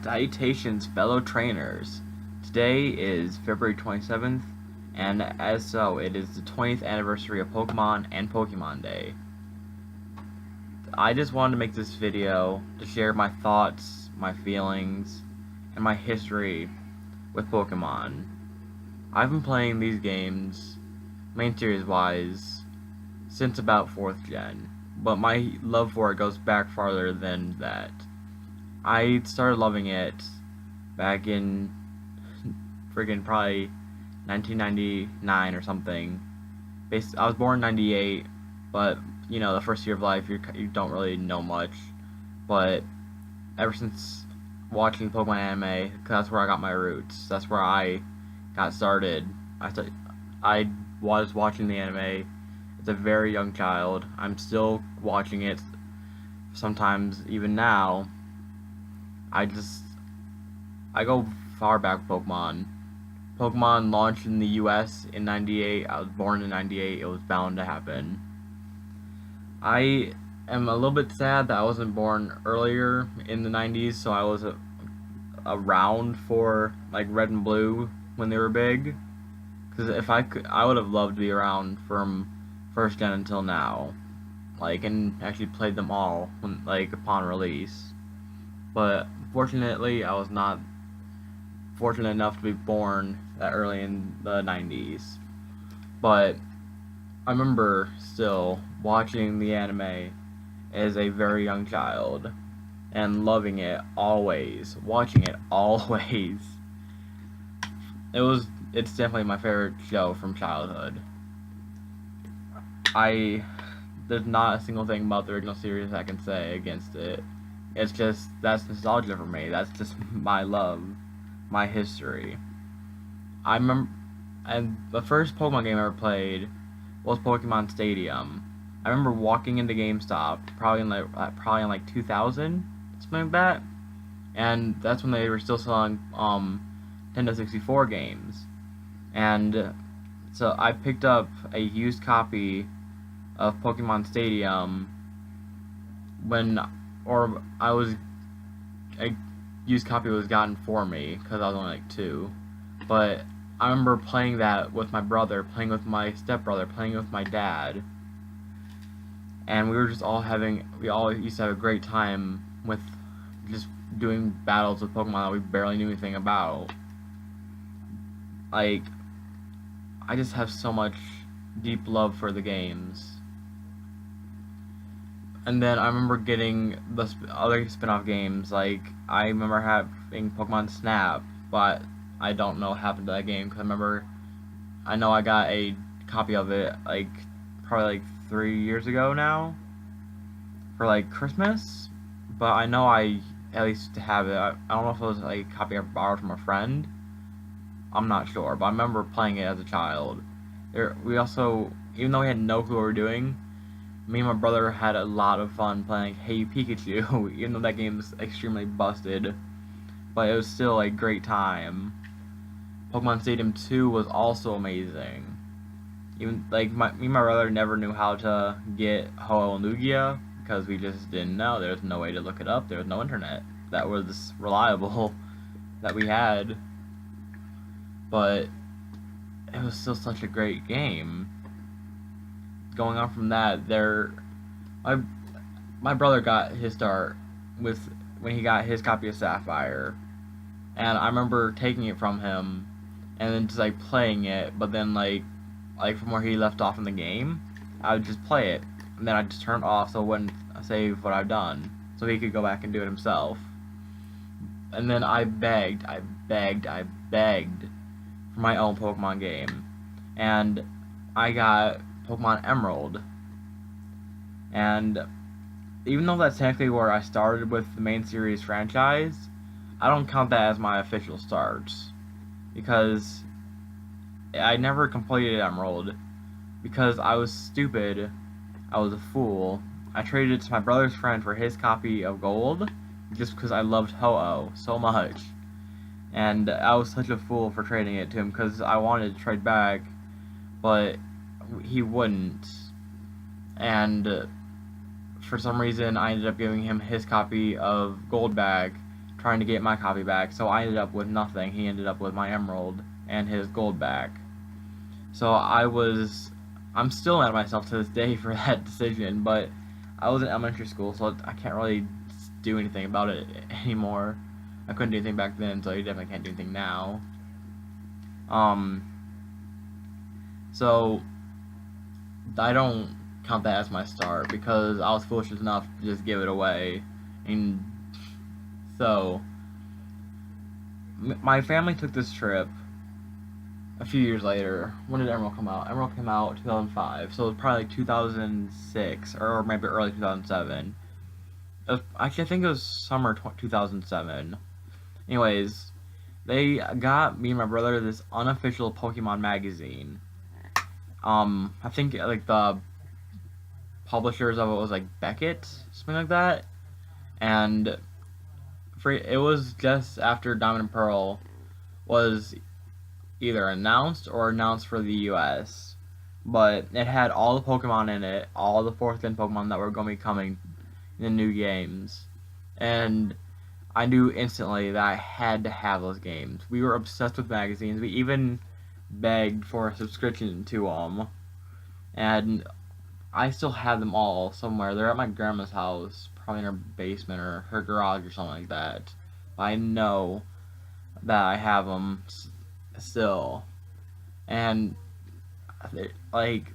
Salutations, fellow trainers. Today is February 27th, and as so, it is the 20th anniversary of Pokemon and Pokemon Day. I just wanted to make this video to share my thoughts, my feelings, and my history with Pokemon. I've been playing these games, main series wise, since about 4th gen, but my love for it goes back farther than that. I started loving it back in friggin' probably 1999 or something. I was born in 98, but you know, the first year of life you don't really know much. But ever since watching Pokemon anime, 'cause that's where I got my roots. That's where I got started. I was watching the anime as a very young child. I'm still watching it sometimes even now. I go far back with Pokemon. Pokemon launched in the US in 98. I was born in 98. It was bound to happen. I am a little bit sad that I wasn't born earlier in the 90s, so I was around for like Red and Blue when they were big. Because if I could, I would have loved to be around from first gen until now, like, and actually played them all when, like, upon release. But fortunately, I was not fortunate enough to be born that early in the 90s. But I remember still watching the anime as a very young child and loving it always, watching it always. It's definitely my favorite show from childhood. There's not a single thing about the original series I can say against it. It's just, that's nostalgia for me. That's just my love, my history. I remember, and the first Pokemon game I ever played was Pokemon Stadium. I remember walking into GameStop, probably in like 2000, something like that, and that's when they were still selling Nintendo 64 games. And so I picked up a used copy of Pokemon Stadium a used copy was gotten for me because I was only like 2. But I remember playing that with my brother, playing with my stepbrother, playing with my dad, and we all used to have a great time with just doing battles with Pokemon that we barely knew anything about. Like, I just have so much deep love for the games. And then I remember getting the other spin-off games. Like, I remember having Pokemon Snap, but I don't know what happened to that game, because I know I got a copy of it, like, probably like 3 years ago now, for like Christmas, but I know I at least have it. I don't know if it was like a copy I borrowed from a friend. I'm not sure, but I remember playing it as a child. We also, even though we had no clue what we were doing, me and my brother had a lot of fun playing Hey Pikachu, even though that game is extremely busted, but it was still a great time. Pokemon Stadium 2 was also amazing. Even, like, me and my brother never knew how to get Ho-Oh and Lugia, because we just didn't know. There was no way to look it up. There was no internet that was reliable that we had. But it was still such a great game. Going on from that, my brother got his start when he got his copy of Sapphire, and I remember taking it from him and then just like playing it, but then like from where he left off in the game, I would just play it, and then I'd just turn it off so it wouldn't save what I've done, so he could go back and do it himself. And then I begged for my own Pokemon game, and I got Pokemon Emerald. And even though that's technically where I started with the main series franchise, I don't count that as my official start, because I never completed Emerald because I was stupid. I was a fool. I traded it to my brother's friend for his copy of Gold just because I loved Ho-Oh so much. And I was such a fool for trading it to him because I wanted to trade back, but he wouldn't. And for some reason, I ended up giving him his copy of Gold back trying to get my copy back, so I ended up with nothing. He ended up with my emerald and his gold back. So I'm still mad at myself to this day for that decision, but I was in elementary school, so I can't really do anything about it anymore. I couldn't do anything back then, so you definitely can't do anything now. So I don't count that as my start because I was foolish enough to just give it away. And so my family took this trip a few years later. When did Emerald come out? Emerald came out 2005, so it was probably like 2006 or maybe early 2007. Actually, I think it was summer 2007. Anyways, they got me and my brother this unofficial Pokemon magazine. I think like the publishers of it was like Beckett, something like that, and it was just after Diamond and Pearl was either announced or announced for the US, but it had all the Pokemon in it, all the 4th gen Pokemon that were going to be coming in the new games, and I knew instantly that I had to have those games. We were obsessed with magazines. We even begged for a subscription to them, and I still have them all somewhere. They're at my grandma's house, probably in her basement or her garage or something like that. But I know that I have them still, and like,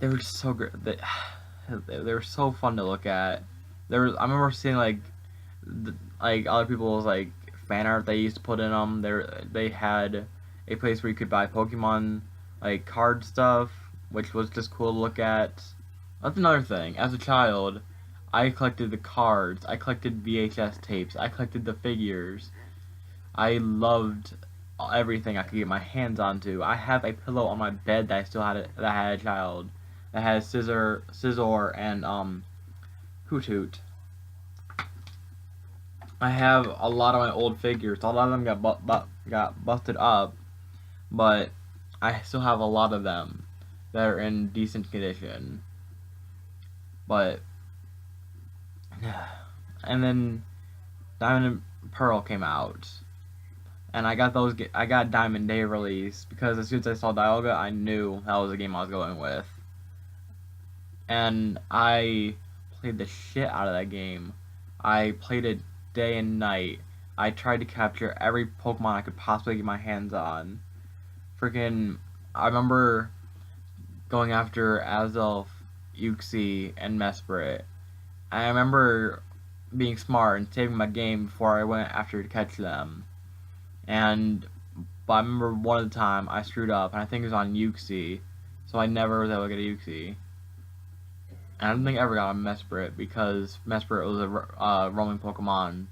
they were so great. They were so fun to look at. I remember seeing like other people's like fan art they used to put in them. They had a place where you could buy Pokemon like card stuff, which was just cool to look at. That's another thing. As a child, I collected the cards. I collected VHS tapes. I collected the figures. I loved everything I could get my hands onto. I have a pillow on my bed that I still had that I had a child that has Scizor and Hoot Hoot. I have a lot of my old figures. A lot of them got busted up, but I still have a lot of them that are in decent condition. But and then Diamond and Pearl came out, and I got Diamond Day release because as soon as I saw Dialga, I knew that was the game I was going with, and I played the shit out of that game. I played it day and night. I tried to capture every Pokemon I could possibly get my hands on. I remember going after Azelf, Uxie, and Mesprit. I remember being smart and saving my game before I went after to catch them. But I remember one of the time I screwed up, and I think it was on Uxie, so I never was able to get a Uxie. And I don't think I ever got a Mesprit because Mesprit was a roaming Pokemon,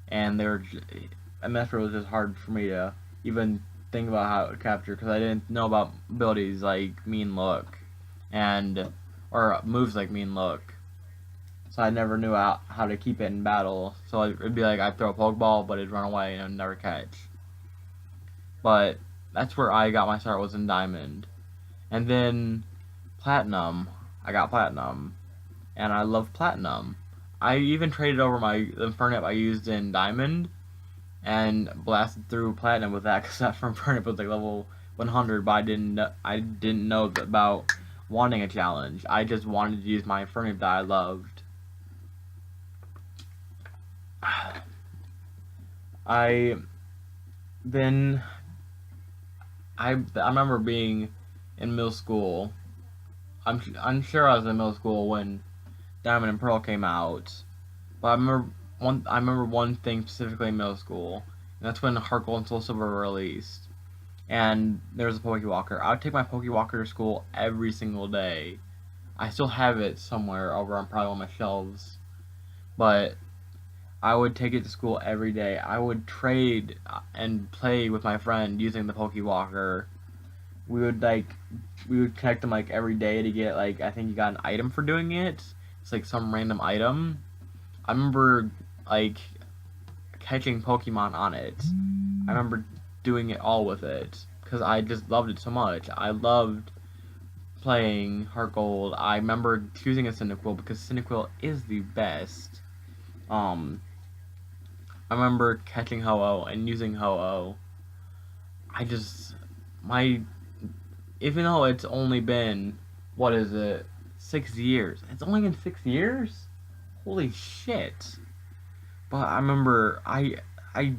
and Mesprit was just hard for me to even think about how it would capture because I didn't know about abilities like Mean Look or moves like Mean Look. So I never knew how to keep it in battle. So it'd be like I'd throw a Pokeball, but it'd run away and I'd never catch. But that's where I got my start, was in Diamond. And then Platinum. I got Platinum. And I love Platinum. I even traded over the Infernape I used in Diamond and blasted through Platinum with that because that Infernape was like level 100, but I didn't know about wanting a challenge. I just wanted to use my Infernape that I loved. I remember being in middle school. I'm sure I was in middle school when Diamond and Pearl came out, but I remember one thing specifically in middle school, and that's when Heart Gold and Soul Silver were released, and there was a Pokewalker. I would take my Pokewalker to school every single day. I still have it somewhere over on probably one of my shelves, but I would take it to school every day. I would trade and play with my friend using the Pokewalker. We would connect them like every day to get like, I think you got an item for doing it. It's like some random item. I remember like catching Pokemon on it. I remember doing it all with it because I just loved it so much. I loved playing Heart Gold. I remember choosing a Cyndaquil because Cyndaquil is the best. Um, I remember catching Ho-Oh and using Ho-Oh. I just my even though it's only been, what is it, 6 years? It's only been 6 years. Holy shit! But I remember I I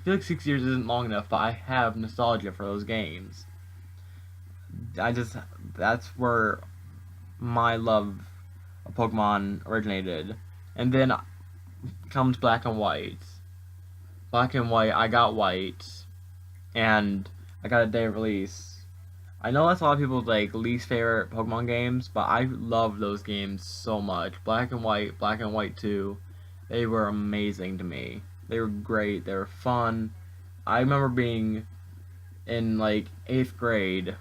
feel like 6 years isn't long enough, but I have nostalgia for those games. I just That's where my love of Pokemon originated, and then comes Black and White. Black and White, I got White, and I got a day of release. I know that's a lot of people's like least favorite Pokemon games, but I love those games so much. Black and White 2, they were amazing to me. They were great. They were fun. I remember being in like 8th grade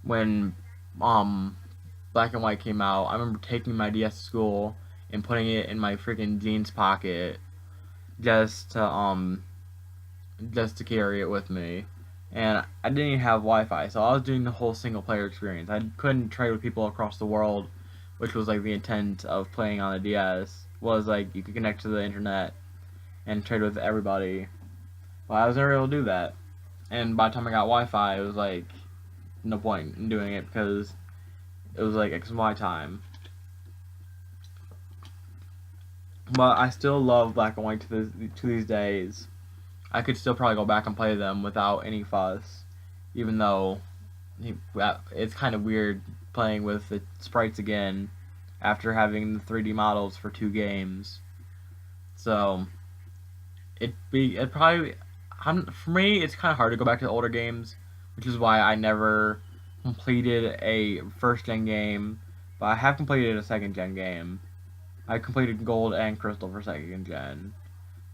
when Black and White came out. I remember taking my DS to school and putting it in my freaking jeans pocket just to carry it with me. And I didn't even have Wi-Fi, so I was doing the whole single player experience. I couldn't trade with people across the world, which was like the intent of playing on the DS. Was like you could connect to the internet and trade with everybody. But I was never able to do that. And by the time I got Wi-Fi, it was like no point in doing it because it was like X and Y time. But I still love Black and White to these days. I could still probably go back and play them without any fuss, even though it's kind of weird playing with the sprites again after having the 3D models for 2 games. So it probably for me it's kind of hard to go back to the older games, which is why I never completed a first gen game, but I have completed a second gen game. I completed Gold and Crystal for second gen,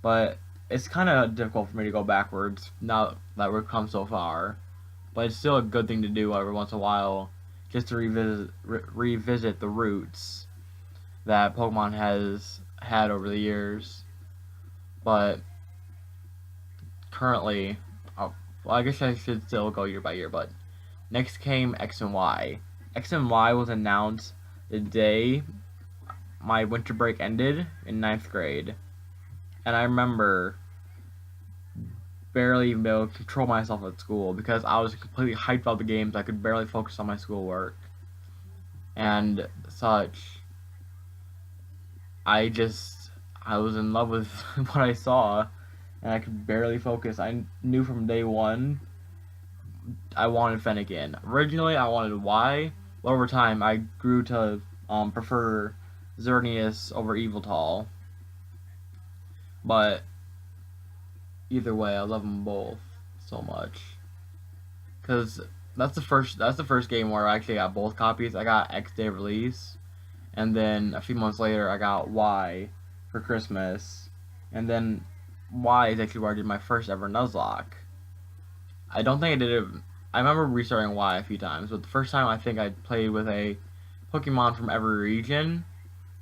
but it's kind of difficult for me to go backwards now that we've come so far. But it's still a good thing to do every once in a while, just to revisit the roots that Pokemon has had over the years. But currently, well, I guess I should still go year by year. But next came X and Y. X and Y was announced the day my winter break ended in 9th grade. And I remember barely even be able to control myself at school because I was completely hyped about the games. I could barely focus on my schoolwork and such. I was in love with what I saw, and I could barely focus. I knew from day one I wanted Fennekin. Originally, I wanted Y, but over time, I grew to prefer Xerneas over Eviltal. But either way, I love them both so much. Cause that's the first game where I actually got both copies. I got X Day of Release, and then a few months later, I got Y for Christmas, and then Y is actually where I did my first ever Nuzlocke. I don't think I did it. I remember restarting Y a few times, but the first time I think I played with a Pokemon from every region,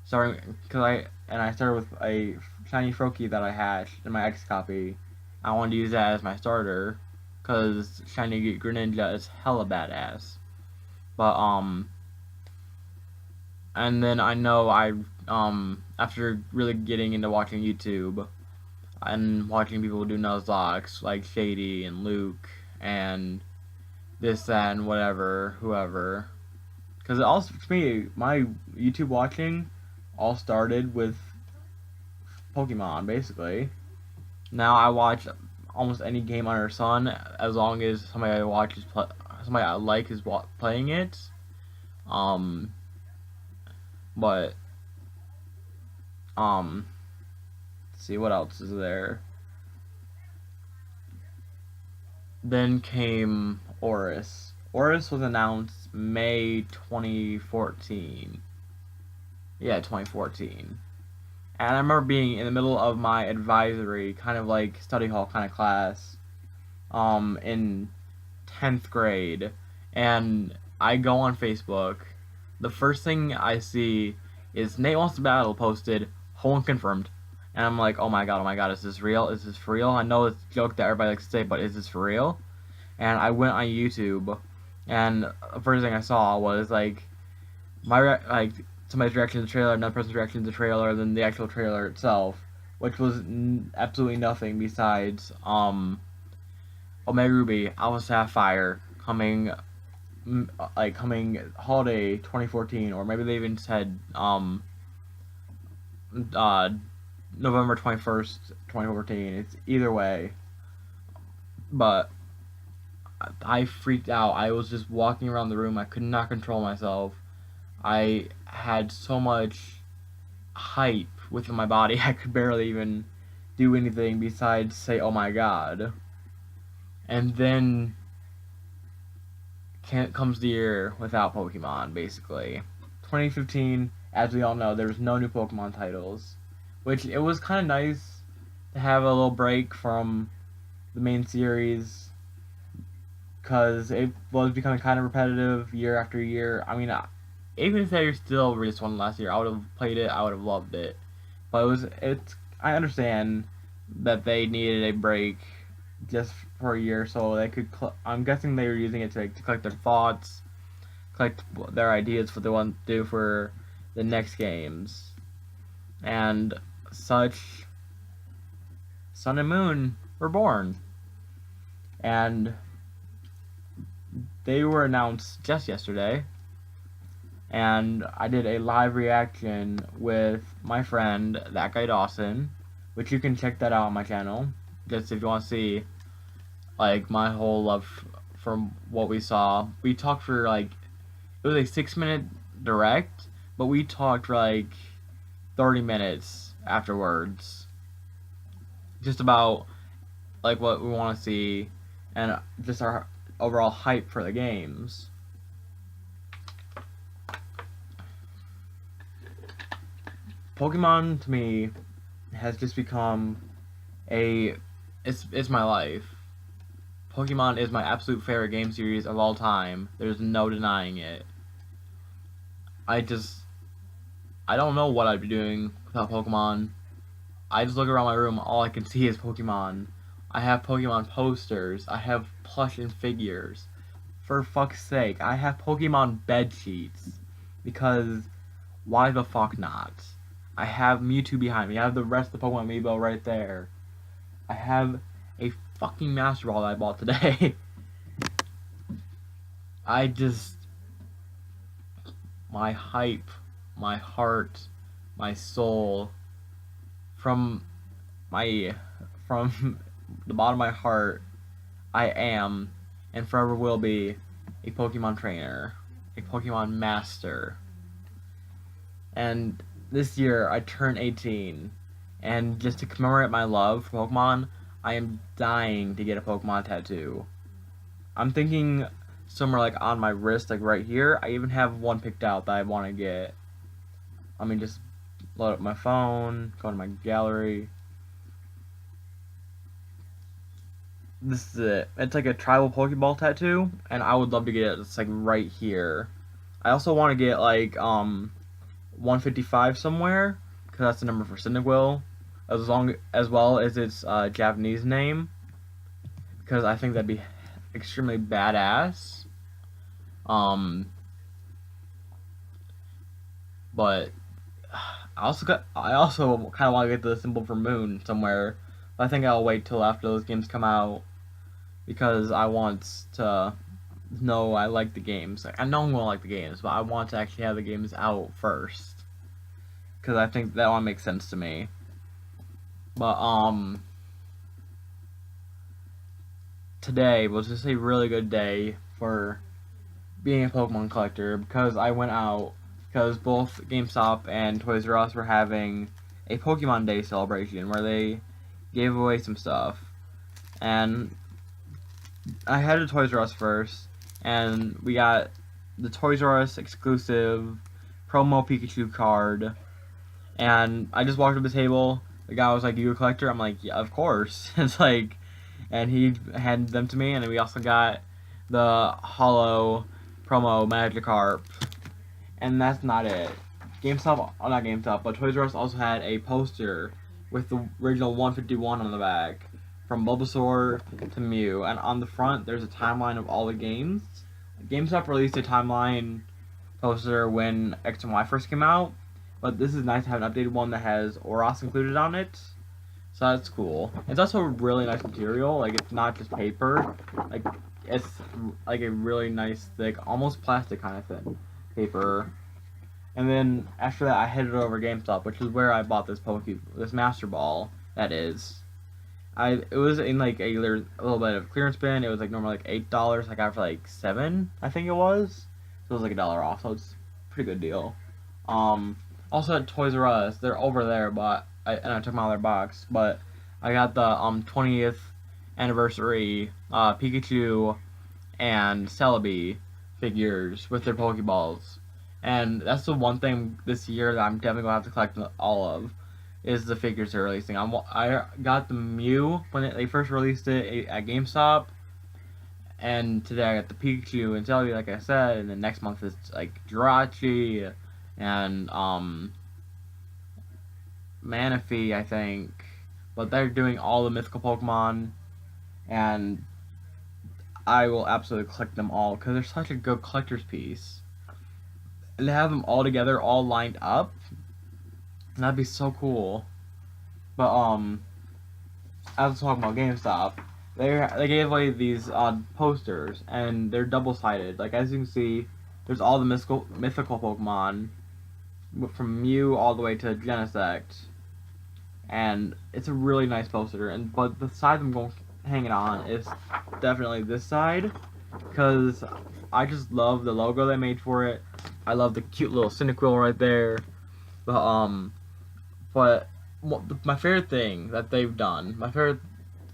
starting I started with a shiny Froakie that I hatched in my X copy. I wanted to use that as my starter, cause shiny Greninja is hella badass. But and then I know after really getting into watching YouTube and watching people do Nuzlocks like Shady and Luke and this, that, and whatever, whoever. Because it also, for me, my YouTube watching all started with Pokemon, basically. Now I watch almost any game under the sun as long as somebody I like is playing it. But let's see what else is there. Then came Oris. Oris was announced May 2014. Yeah, 2014. And I remember being in the middle of my advisory, kind of like study hall kind of class, in 10th grade, and I go on Facebook. The first thing I see is Nate Wants to Battle posted, whole and confirmed. And I'm like, oh my god, is this real? Is this for real? I know it's a joke that everybody likes to say, but is this for real? And I went on YouTube, and the first thing I saw was like somebody's reaction to the trailer, another person's reaction to the trailer, then the actual trailer itself, which was absolutely nothing besides Omega Ruby, Alpha Sapphire coming coming holiday 2014, or maybe they even said November 21st, 2014. It's either way, but I freaked out. I was just walking around the room. I could not control myself. I had so much hype within my body. I could barely even do anything besides say, "Oh my god!" And then comes the year without Pokemon, basically. 2015, as we all know, there was no new Pokemon titles, which it was kind of nice to have a little break from the main series, because it was becoming kind of repetitive year after year. I mean, even if they still released one last year, I would have played it, I would have loved it. But I understand that they needed a break just for a year, so they could. I'm guessing they were using it to collect their thoughts, collect their ideas for what they want to do for the next games, and such. Sun and Moon were born, and they were announced just yesterday. And I did a live reaction with my friend, That Guy Dawson, which you can check that out on my channel, just if you want to see, like, my whole love from what we saw. We talked for, like, it was a 6-minute direct, but we talked for, like, 30 minutes afterwards, just about, like, what we want to see, and just our overall hype for the games. Pokemon, to me, has just become it's my life. Pokemon is my absolute favorite game series of all time. There's no denying it. I don't know what I'd be doing without Pokemon. I just look around my room, all I can see is Pokemon. I have Pokemon posters. I have plush and figures. For fuck's sake, I have Pokemon bed sheets. Because why the fuck not? I have Mewtwo behind me. I have the rest of the Pokemon Amiibo right there. I have a fucking Master Ball that I bought today. My hype, my heart, my soul, from the bottom of my heart, I am, and forever will be, a Pokemon trainer, a Pokemon master. And this year, I turn 18, and just to commemorate my love for Pokemon, I am dying to get a Pokemon tattoo. I'm thinking somewhere, like, on my wrist, like, right here. I even have one picked out that I want to get. I mean, just load up my phone, go to my gallery. This is it. It's like a tribal Pokeball tattoo, and I would love to get it. It's, like, right here. I also want to get, like, 155 somewhere, because that's the number for Cyndaquil, as well as its Japanese name, because I think that'd be extremely badass. But I also kind of want to get the symbol for Moon somewhere, but I think I'll wait till after those games come out, because I want to know I like the games. Like, I know I'm gonna like the games, but I want to actually have the games out first, because I think that one makes sense to me. But today was just a really good day for being a Pokemon collector, because I went out, because both GameStop and Toys R Us were having a Pokemon Day celebration where they gave away some stuff. And I headed to Toys R Us first, and we got the Toys R Us exclusive promo Pikachu card. And I just walked up to the table. The guy was like, "You a collector?" I'm like, "Yeah, of course." It's like, and he handed them to me, and then we also got the Hollow promo Magikarp. And that's not it. Not GameStop, but Toys R Us also had a poster with the original 151 on the back, from Bulbasaur to Mew, and on the front there's a timeline of all the games. GameStop released a timeline poster when X and Y first came out, but this is nice to have an updated one that has Oros included on it. So that's cool. It's also a really nice material. Like, it's not just paper. Like, it's like a really nice, thick, almost plastic kind of thin paper. And then after that, I headed over to GameStop, which is where I bought this Master Ball. That is, it was in like a little bit of clearance bin. It was like normally like $8. I got it for like $7, I think it was. So it was like $1 off. So it's a pretty good deal. Also at Toys R Us, they're over there, but I took them out of their box. But I got the 20th anniversary Pikachu and Celebi figures with their Pokeballs. And that's the one thing this year that I'm definitely gonna have to collect all of, is the figures they're releasing. I got the Mew when they first released it at GameStop, and today I got the Pikachu and Celebi, like I said, and then next month it's like Jirachi and Manaphy, I think. But they're doing all the mythical Pokemon, and I will absolutely collect them all because they're such a good collector's piece. And to have them all together, all lined up, that'd be so cool. But I was talking about GameStop. They gave away these posters, and they're double-sided. Like, as you can see, there's all the mythical Pokemon from Mew all the way to Genesect, and it's a really nice poster. But the side I'm going hanging on is definitely this side, because I just love the logo they made for it. I love the cute little Cyndaquil right there. But my favorite thing that they've done, my favorite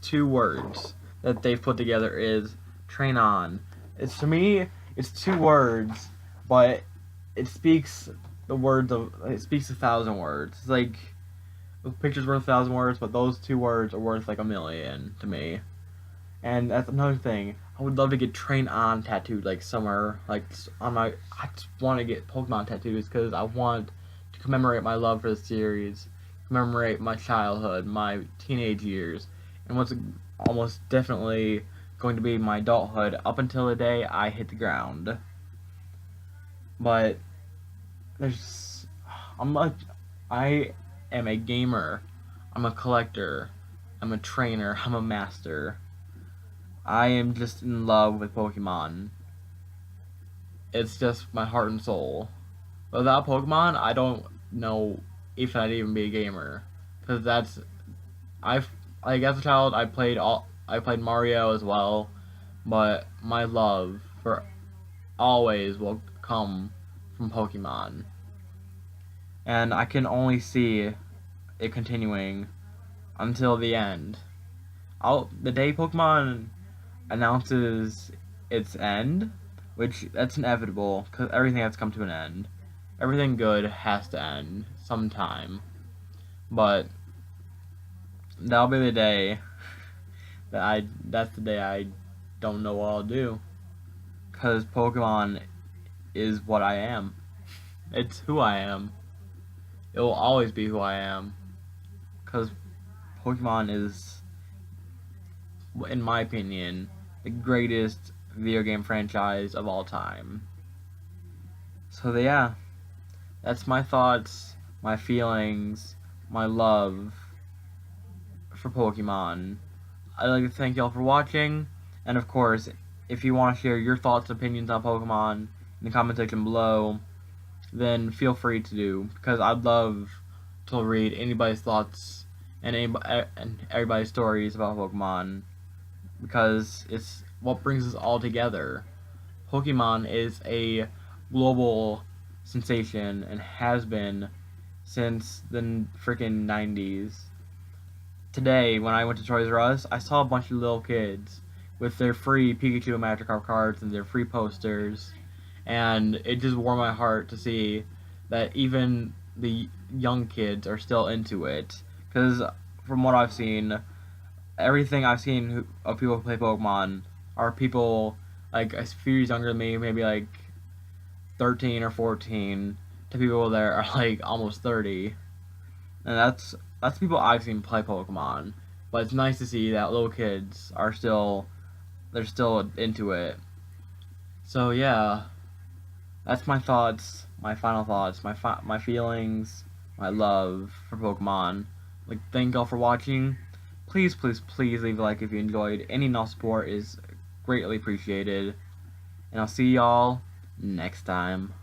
2 words that they've put together is train on. It's, to me, it's 2 words, but it speaks it speaks 1,000 words. It's like a picture's worth 1,000 words, but those 2 words are worth like 1,000,000 to me. And that's another thing. I would love to get Train On tattooed, like somewhere, like on my. I just want to get Pokemon tattoos because I want to commemorate my love for the series, commemorate my childhood, my teenage years, and what's almost definitely going to be my adulthood up until the day I hit the ground. But I am a gamer, I'm a collector, I'm a trainer, I'm a master. I am just in love with Pokemon. It's just my heart and soul. Without Pokemon, I don't know if I'd even be a gamer. Cause as a child, I played Mario as well, but my love for always will come from Pokemon. And I can only see it continuing until the end. The day Pokemon announces its end, which that's inevitable because everything has come to an end. Everything good has to end sometime. But that'll be the day that's the day I don't know what I'll do. Because Pokemon is what I am. It's who I am. It will always be who I am. Because Pokemon is, in my opinion, the greatest video game franchise of all time. So yeah, that's my thoughts, my feelings, my love for Pokemon. I'd like to thank y'all for watching, and of course, if you want to share your thoughts and opinions on Pokemon in the comment section below, then feel free to do, because I'd love to read anybody's thoughts and everybody's stories about Pokemon, because it's what brings us all together. Pokemon is a global sensation and has been since the freaking 90s. Today, when I went to Toys R Us, I saw a bunch of little kids with their free Pikachu and Magikarp cards and their free posters, and it just warmed my heart to see that even the young kids are still into it. Because from what I've seen, everything I've seen of people who play Pokemon are people like a few years younger than me, maybe like 13 or 14, to people that are like almost 30. And that's people I've seen play Pokemon. But it's nice to see that little kids are still into it. So yeah, that's my thoughts, my final thoughts, my feelings, my love for Pokemon. Like, thank y'all for watching. Please, please, please leave a like if you enjoyed. Any and all support is greatly appreciated. And I'll see y'all next time.